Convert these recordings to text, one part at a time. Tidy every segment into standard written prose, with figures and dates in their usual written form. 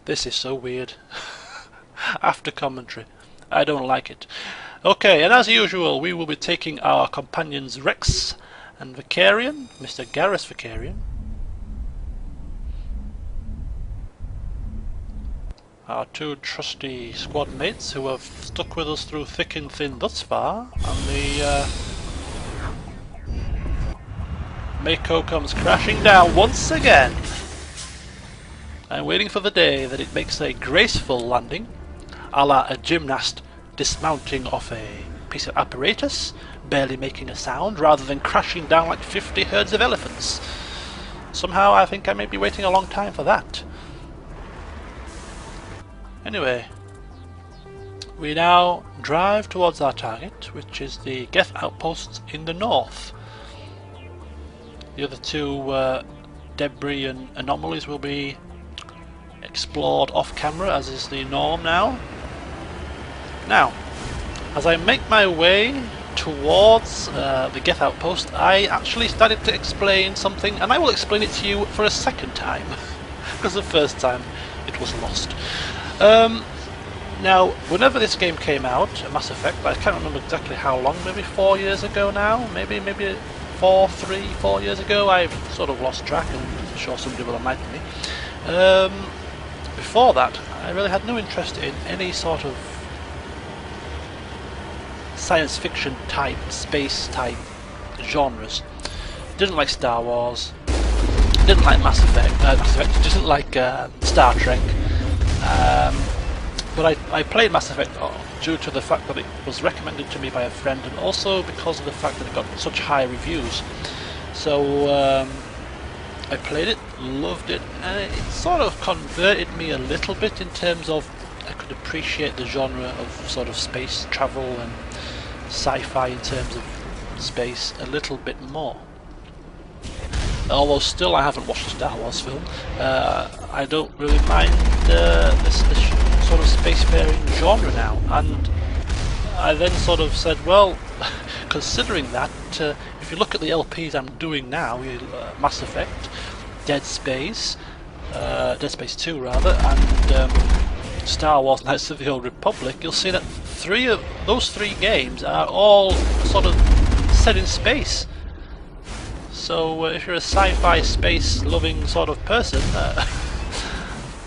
This is so weird. After commentary. I don't like it. Okay, and as usual, we will be taking our companions Rex and Vicarian, Mr. Garrus Vicarian. Our two trusty squad mates who have stuck with us through thick and thin thus far, and the Mako comes crashing down once again. I'm waiting for the day that it makes a graceful landing, a la a gymnast dismounting off a piece of apparatus, barely making a sound, rather than crashing down like 50 herds of elephants. Somehow I think I may be waiting a long time for that. Anyway, we now drive towards our target, which is the Geth outpost in the north. The other two debris and anomalies will be explored off camera, as is the norm now. Now, as I make my way towards the Geth outpost, I actually started to explain something, and I will explain it to you for a second time, because the first time it was lost. Now, whenever this game came out, Mass Effect, I can't remember exactly how long, maybe 4 years ago now, maybe 4 years ago, I've sort of lost track, and I'm sure somebody will enlighten me. Before that, I really had no interest in any sort of science fiction type, space type genres. Didn't like Star Wars, didn't like Mass Effect, didn't like Star Trek. But I played Mass Effect due to the fact that it was recommended to me by a friend, and also because of the fact that it got such high reviews. So I played it, loved it, and it sort of converted me a little bit in terms of I could appreciate the genre of sort of space travel and sci-fi in terms of space a little bit more. Although still I haven't watched a Star Wars film, I don't really mind this sort of spacefaring genre now. And I then sort of said, well, considering that, if you look at the LPs I'm doing now, Mass Effect, Dead Space 2 rather, and Star Wars Knights of the Old Republic, you'll see that those three games are all sort of set in space. So if you're a sci-fi space loving sort of person,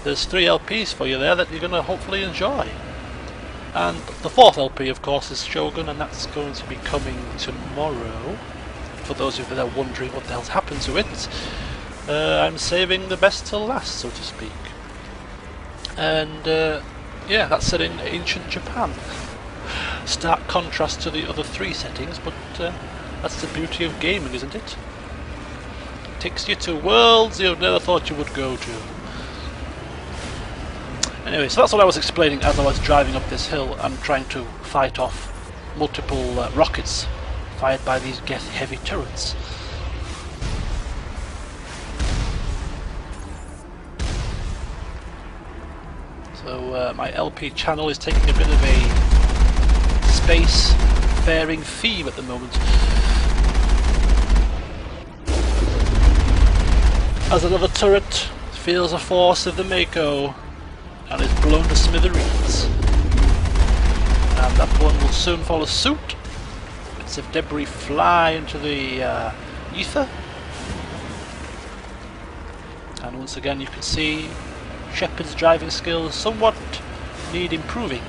there's 3 LPs for you there that you're going to hopefully enjoy. And the 4th LP of course is Shogun, and that's going to be coming tomorrow. For those of you that are wondering what the hell's happened to it, I'm saving the best till last, so to speak. And yeah, that's set in ancient Japan. Stark contrast to the other 3 settings, but that's the beauty of gaming, isn't it? Takes you to worlds you never thought you would go to. Anyway, so that's what I was explaining as I was driving up this hill and trying to fight off multiple rockets fired by these Geth heavy turrets. So my LP channel is taking a bit of a space-faring theme at the moment. As another turret feels the force of the Mako and is blown to smithereens. And that one will soon follow suit. Bits of debris fly into the ether. And once again you can see Shepard's driving skills somewhat need improving.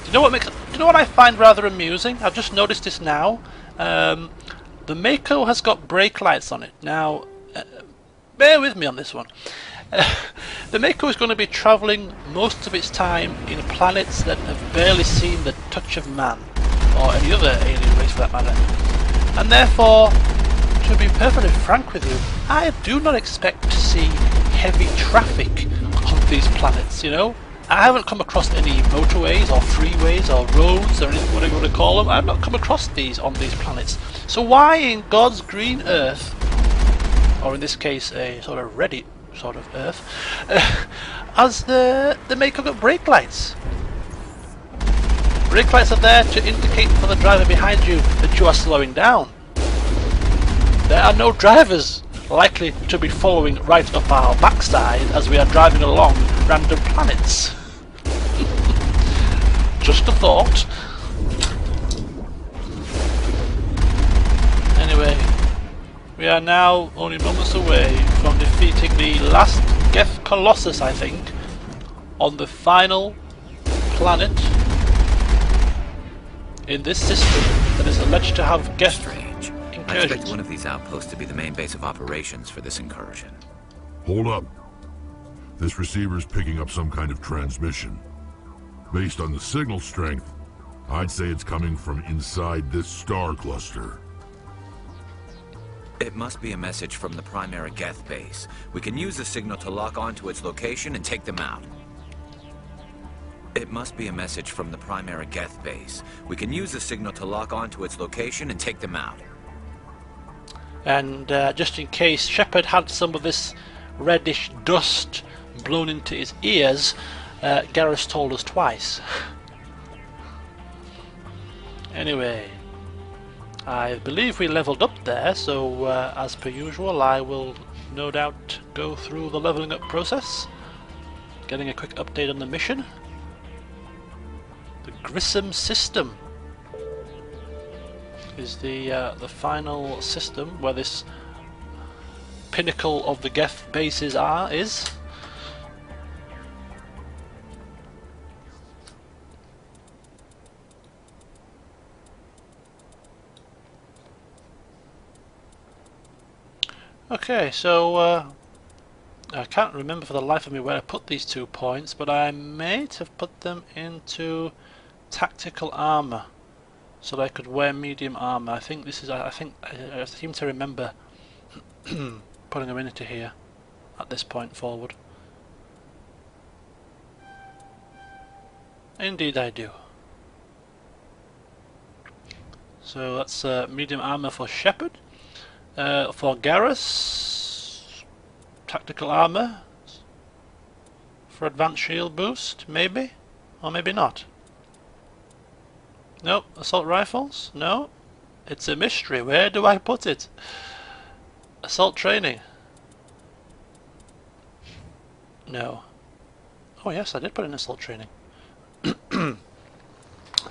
Do you know what I find rather amusing? I've just noticed this now. The Mako has got brake lights on it. Now, bear with me on this one. The Mako is going to be travelling most of its time in planets that have barely seen the touch of man, or any other alien race for that matter. And therefore, to be perfectly frank with you, I do not expect to see heavy traffic on these planets, you know? I haven't come across any motorways or freeways or roads or anything, whatever you want to call them. I've not come across these on these planets. So why in God's green earth, or in this case a sort of ready sort of earth, has the Mako got brake lights? brake lights are there to indicate for the driver behind you that you are slowing down. There are no drivers likely to be following right up our backside as we are driving along random planets. Just a thought. Anyway, we are now only moments away from defeating the last Geth Colossus, I think, on the final planet in this system that is alleged to have Geth Strange. I incursions. expect one of these outposts to be the main base of operations for this incursion. Hold up. This receiver's picking up some kind of transmission. Based on the signal strength, I'd say it's coming from inside this star cluster. It must be a message from the primary Geth base. We can use the signal to lock onto its location and take them out. It must be a message from the primary Geth base. We can use the signal to lock onto its location and take them out. And just in case Shepard had some of this reddish dust blown into his ears, Garrus told us twice. Anyway, I believe we leveled up there, so as per usual I will no doubt go through the leveling up process, getting a quick update on the mission. The Grissom system is the final system where this pinnacle of the Geth bases is. Okay, so I can't remember for the life of me where I put these 2 points, but I may have put them into tactical armor so that I could wear medium armor. I think this is. I seem to remember putting them into here at this point forward. Indeed, I do. So that's medium armor for Shepard. For Garrus, tactical armor for advanced shield boost, maybe, or maybe not. Nope, assault rifles? No, it's a mystery. Where do I put it? Assault training? No. Oh yes, I did put in assault training.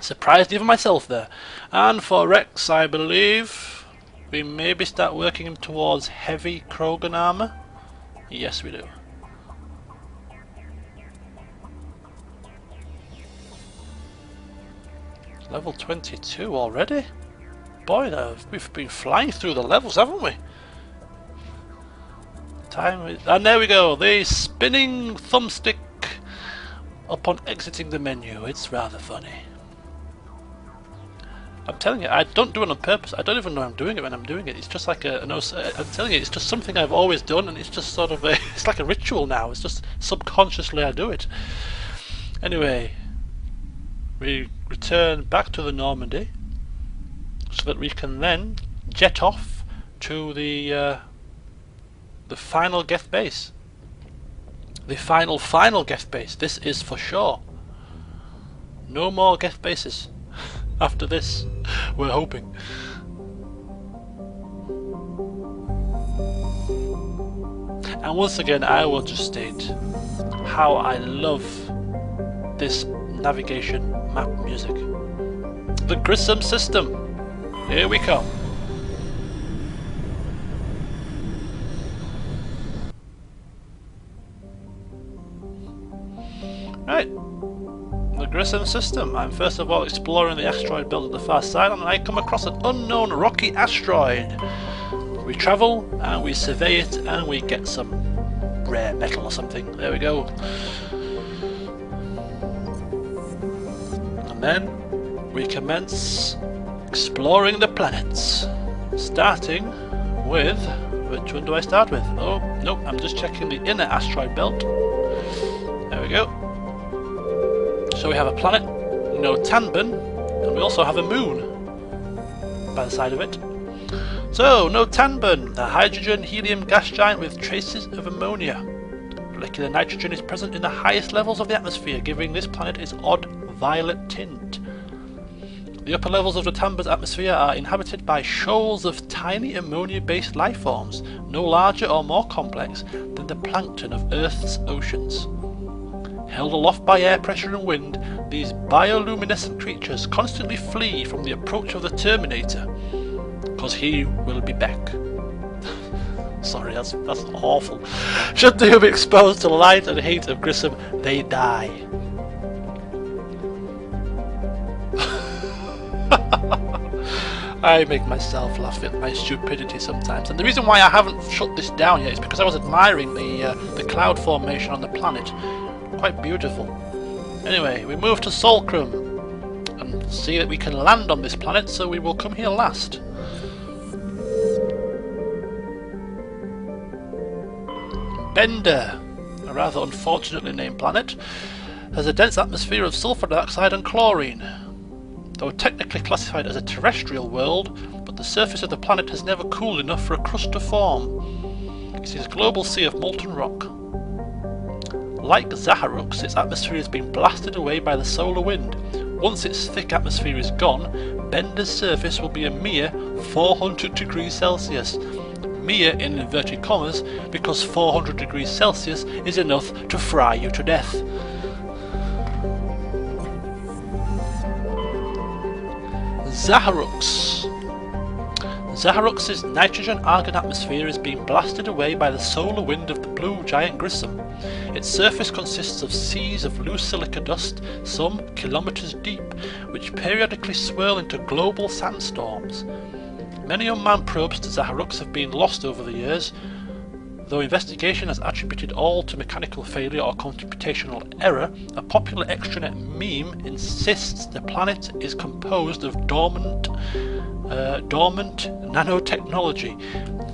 Surprised even myself there. And for Rex, I believe we maybe start working him towards heavy Krogan armor. Yes, we do. Level 22 already? Boy, we've been flying through the levels, haven't we? And there we go, the spinning thumbstick upon exiting the menu. It's rather funny. I'm telling you, I don't do it on purpose. I don't even know I'm doing it when I'm doing it. It's just like I'm telling you, it's just something I've always done, and it's just sort of it's like a ritual now. It's just subconsciously I do it. Anyway, we return back to the Normandy so that we can then jet off to the final Geth base. The final Geth base. This is for sure. No more Geth bases after this, we're hoping. And once again, I will just state how I love this navigation map music. The Grissom system. Here we come. Right. The Grissom system. I'm first of all exploring the asteroid belt at the far side, and I come across an unknown rocky asteroid. We travel and we survey it and we get some rare metal or something. There we go. And then we commence exploring the planets. Starting with... which one do I start with? Oh, nope, I'm just checking the inner asteroid belt. There we go. So we have a planet, Notanban, and we also have a moon by the side of it. So, Notanban, a hydrogen-helium gas giant with traces of ammonia. Molecular nitrogen is present in the highest levels of the atmosphere, giving this planet its odd violet tint. The upper levels of Notamba's atmosphere are inhabited by shoals of tiny ammonia-based life forms, no larger or more complex than the plankton of Earth's oceans. Held aloft by air pressure and wind, these bioluminescent creatures constantly flee from the approach of the Terminator, because he will be back. Sorry, that's awful. Should they be exposed to the light and heat of Grissom, they die. I make myself laugh at my stupidity sometimes, and the reason why I haven't shut this down yet is because I was admiring the cloud formation on the planet. Quite beautiful. Anyway, we move to Solcrum and see that we can land on this planet, so we will come here last. Bender, a rather unfortunately named planet, has a dense atmosphere of sulfur dioxide and chlorine. Though technically classified as a terrestrial world, but the surface of the planet has never cooled enough for a crust to form. It is a global sea of molten rock. Like Zaharux, its atmosphere has been blasted away by the solar wind. Once its thick atmosphere is gone, Bender's surface will be a mere 400 degrees Celsius. Mere in inverted commas, because 400 degrees Celsius is enough to fry you to death. Zaharux. Zaharux's nitrogen-argon atmosphere is being blasted away by the solar wind of the blue giant Grissom. Its surface consists of seas of loose silica dust, some kilometers deep, which periodically swirl into global sandstorms. Many unmanned probes to Zaharux have been lost over the years, though investigation has attributed all to mechanical failure or computational error. A popular extranet meme insists the planet is composed of dormant nanotechnology,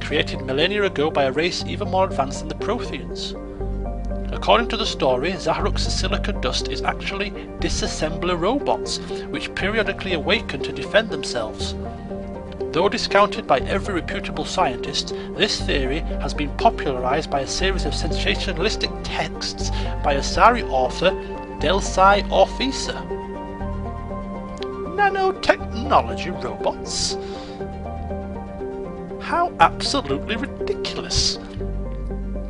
created millennia ago by a race even more advanced than the Protheans. According to the story, Zaharux's silica dust is actually disassembler robots, which periodically awaken to defend themselves. Though discounted by every reputable scientist, this theory has been popularized by a series of sensationalistic texts by Asari author Delsai Orfisa. Nanotechnology robots? How absolutely ridiculous!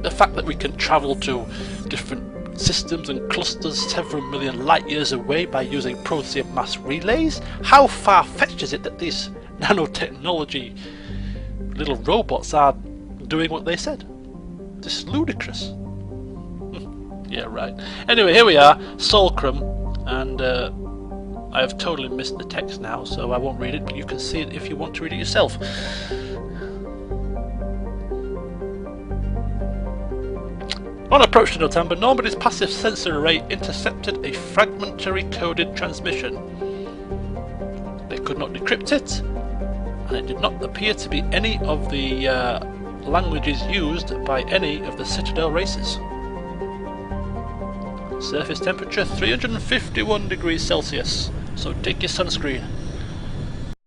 The fact that we can travel to different systems and clusters several million light years away by using Prothean mass relays? How far-fetched is it that these nanotechnology little robots are doing what they said? This is ludicrous. Yeah, right. Anyway, here we are, Solcrum, and I have totally missed the text now, so I won't read it, but you can see it if you want to read it yourself. On approach to Notamba, Normandy's passive sensor array intercepted a fragmentary coded transmission. They could not decrypt it, and it did not appear to be any of the languages used by any of the Citadel races. Surface temperature 351 degrees Celsius, so take your sunscreen.